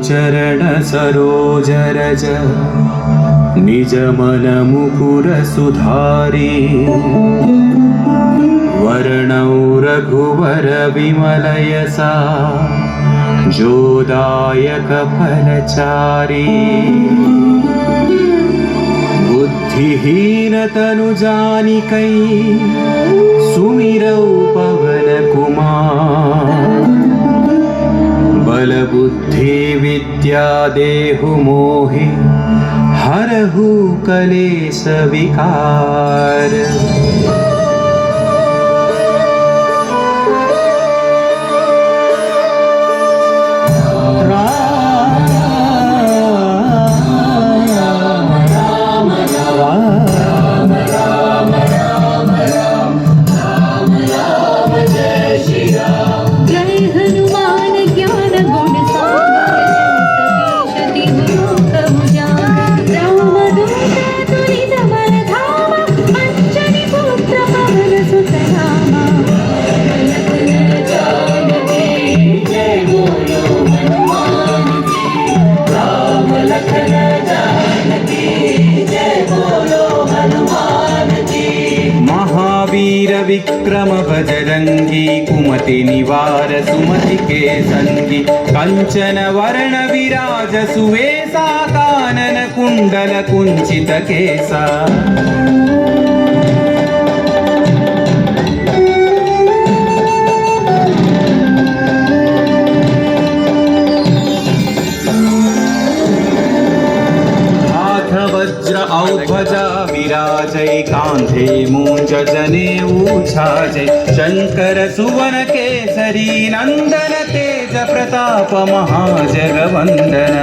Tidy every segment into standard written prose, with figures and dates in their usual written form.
चरण सरोज रज निज मन मुकुर सुधारी वर्णौ रघुवर विमल यसा जोदायक फलचारी बुद्धिहीन तनु जानिकै सुमिरौ पवन कुमार बल बुद्धि विद्या देहु मोहि हरहु कलेश विकार। विक्रम बजरंगी कुमति निवार सुमति के संगी कंचन वर्ण विराज सुवेशा कानन कुंडल कुंचित केसा वज्र औध्वजा विराजै कांधे मूंज जनेऊ छाजै शंकर सुवन केसरी नंदन तेज प्रताप महाजगवंदन।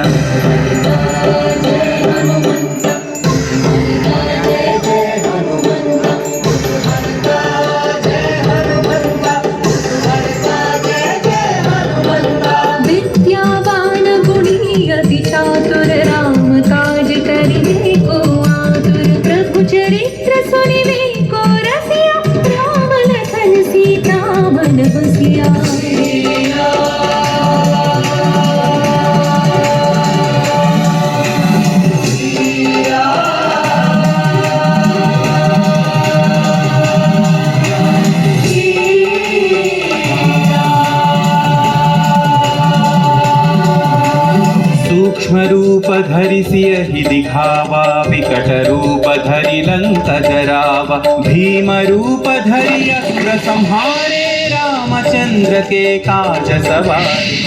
चरित्र सुनिवे को रसिया राम लखन सीता मन बसिया। सूक्ष्म रूप धरि सियहि दिखावा विकट रूप धरि लंक जरावा भीम रूप धरि अस्त्र संहारे रामचंद्र के काज सवारे।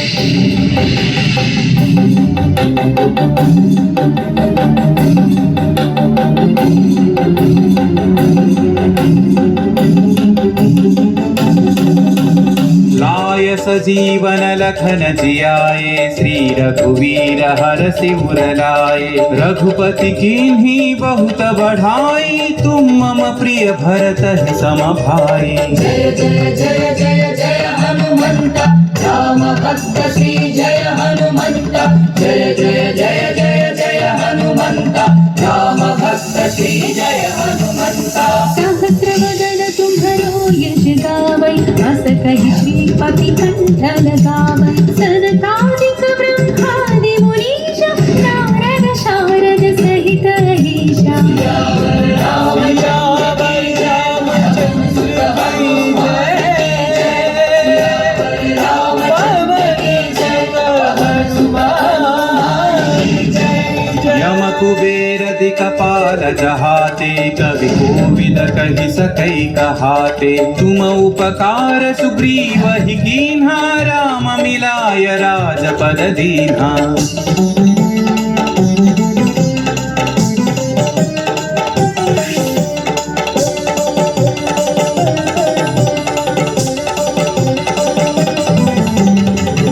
लाय सजीवन लखन जियाए श्री रघुवीर हरषि उर लाए रघुपति कीन्ही बहुत बढ़ाई तुम मम प्रिय भरत सम भाई। जय जय जय जय जय हनुमंत राम भक्त श्री जय हनुमंत जय जय जय जय जय हनुमंत राम भक्त श्री जय हनुमंत। सहस्रवदन तुम्हरो यश गावै अस कहि श्रीपति कंठ लगावै सनकादिक ब्रह्मादि मुनीश नारद शारद सहित अहीशा। राम यम कुबेर दिक्पाल जहाते कवि कोविद कहि सकै कहाते तुम उपकार सुग्रीव ही कीन्हा राम मिलाय राजपद दीन्हा।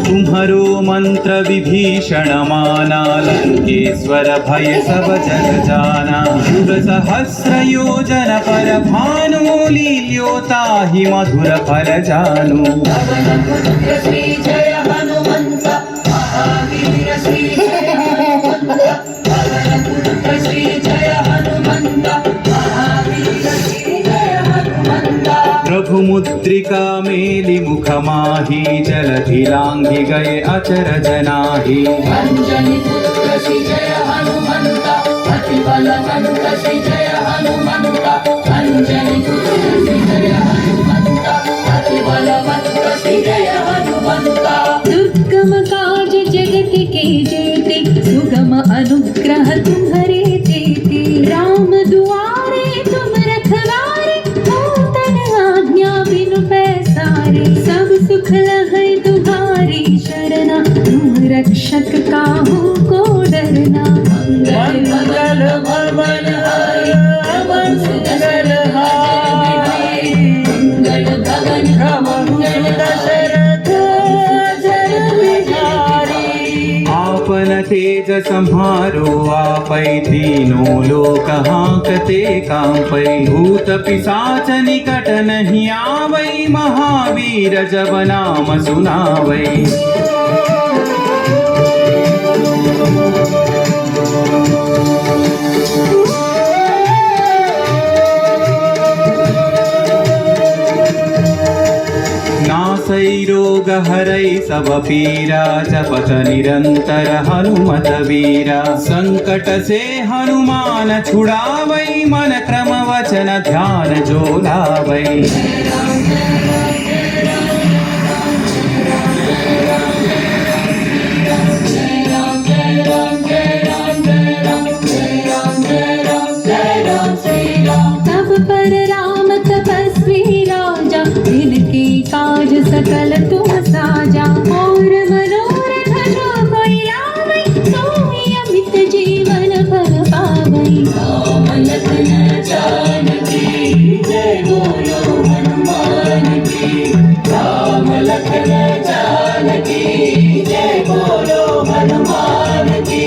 तुम्हरो मंत्र विभीषण माना लंकेश्वर भय सब जग जाना युग सहस्र योजन पर भानु लील्योताहि मधुर फल जानु। श्री जय हनुमंत महावीर श्री जय हनुमंत श्री जय हनुमंत महावीर श्री जय हनुमंत। प्रभु मुद्रिका मेलि मुखमाही जलधि लांघि गए अचरज नाही अंजनी पुत्र श्री जय हनुमंता अति बलवंत श्री जय हनुमंता अंजनी पुत्र श्री जय हनुमंता अति बलवंत श्री जय हनुमंता दुर्गम काज जगत के जेते सुगम अनुग्रह तुम्हारे तेते राम दुआरे तुम रखवारे नूतन आज्ञा बिनु पैसारे सब सुख लहै तुम्हारी शरणा तुम रक्षक काहू को डरना मंगल भवन हाय अमन सुंदर हाय मंगल भवन मंगल दशरथ जन बिहारी आपन तेज सम्हारो आपै तीनों लोक हांकते कांपै भूत पिशाच निकट नहीं आवै महावीर जब नाम सुनावै नासै रोग हरै सब पीरा जपत निरंतर हनुमत वीरा संकट से हनुमान छुड़ावै मन क्रम वचन ध्यान जो लावै तब पर राम तपस्वी राजा इनके काज सकल तुम साजा और मनोरथ जो कोई लावै सोई अमित जीवन फल पावै राम लखन जानकी जय बोलो हनुमान की राम लखन जानकी जय बोलो हनुमान की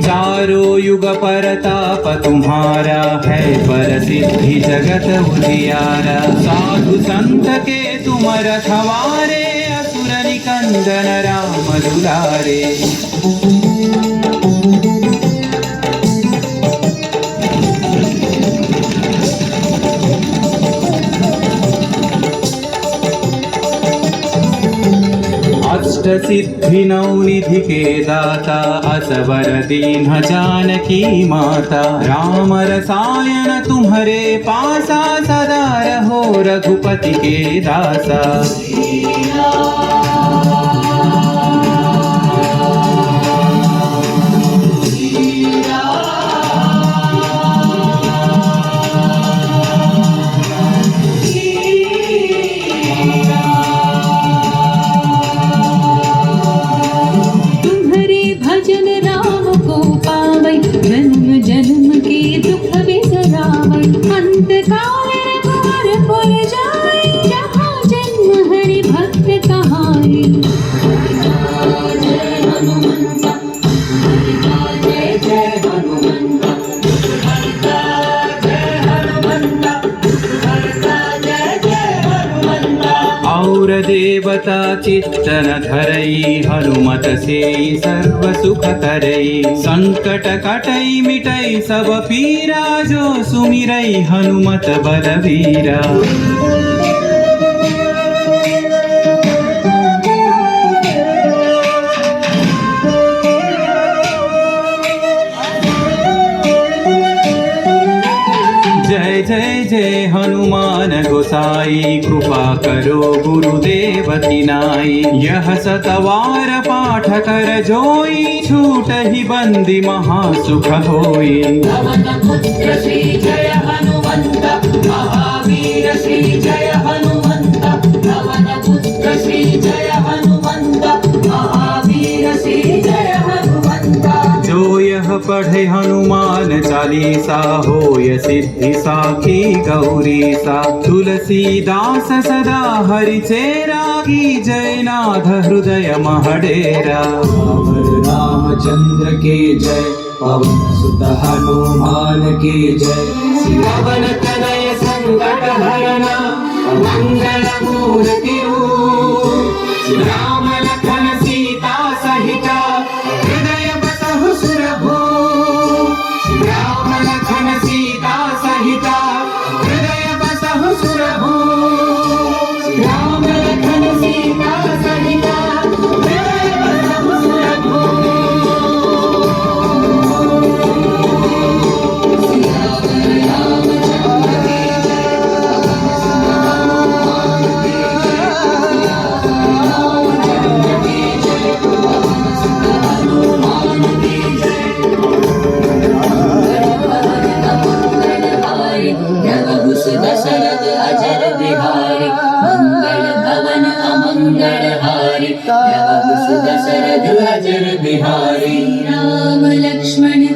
चारों युग परताप तुम्हारा है प्रसिद्धि जगत उजियारा साधु संत के तुम रखवारे असुर निकंदन राम दुलारे अष्ट सिद्धि नवनिधि के दाता असवर दीन जानकी माता राम रसायन तुम्हारे पासा सदा रहो रघुपति के दासा जन्म जन्म के दुख बिसरावै अंत काल रघुवर पुर जाय जहाँ जन्म हरि भक्त कहाई जय हनुमंता जय जय हनुमंता जय हनुमंता जय जय हनुमंता और देवता चित्तन धरई हनुमत से सर्व सुख करई संकट कटई मिटई सब पीरा जो सुमिरई हनुमत बलवीरा जय जय जय हनुमान गोसाई कृपा करो गुरुदेव की नाई यह सतवार पाठ कर जोई छूट ही बंदी महासुख होई पवन पुत्र श्री जय हनुमंत महावीर श्री जय हनुमंत पवन पुत्र श्री जय हनुमंत महावीर श्री जय हनुमंत जो यह पढ़े हनुमान चालीसा होय सिद्धि साखी गौरी सा तुलसीदास सदा हरि चेरा की जय नाथ हृदय महडेरा रामचंद्र के जय पवन सुत हनुमान के जय श्री पवन तनय संकट हरना मंगल मूर्ति श्री राम लखन सीता सहिता हृदय बसहु सुरभू श्री राम लखन सीता सहिता हृदय बसहु सुरभू सुत शरद अजर बिहारी राम लक्ष्मण